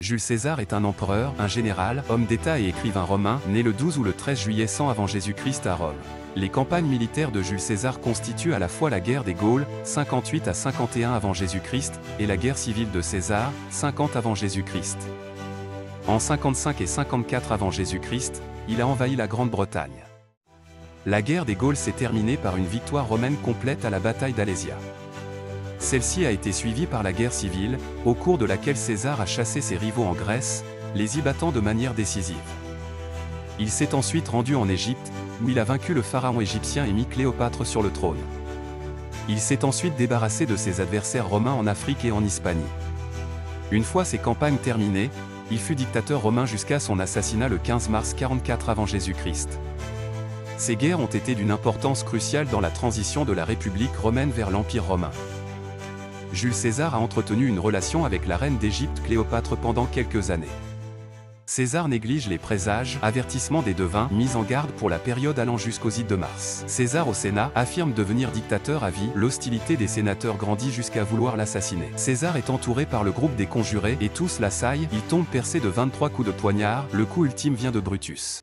Jules César est un empereur, un général, homme d'État et écrivain romain, né le 12 ou le 13 juillet 100 avant Jésus-Christ à Rome. Les campagnes militaires de Jules César constituent à la fois la guerre des Gaules, 58 à 51 avant Jésus-Christ, et la guerre civile de César, 50 avant Jésus-Christ. En 55 et 54 avant Jésus-Christ, il a envahi la Grande-Bretagne. La guerre des Gaules s'est terminée par une victoire romaine complète à la bataille d'Alésia. Celle-ci a été suivie par la guerre civile, au cours de laquelle César a chassé ses rivaux en Grèce, les y battant de manière décisive. Il s'est ensuite rendu en Égypte, où il a vaincu le pharaon égyptien et mis Cléopâtre sur le trône. Il s'est ensuite débarrassé de ses adversaires romains en Afrique et en Hispanie. Une fois ces campagnes terminées, il fut dictateur romain jusqu'à son assassinat le 15 mars 44 avant Jésus-Christ. Ces guerres ont été d'une importance cruciale dans la transition de la République romaine vers l'Empire romain. Jules César a entretenu une relation avec la reine d'Égypte Cléopâtre pendant quelques années. César néglige les présages, avertissements des devins, mis en garde pour la période allant jusqu'aux ides de mars. César au Sénat affirme devenir dictateur à vie, l'hostilité des sénateurs grandit jusqu'à vouloir l'assassiner. César est entouré par le groupe des conjurés et tous l'assaillent, il tombe percé de 23 coups de poignard, le coup ultime vient de Brutus.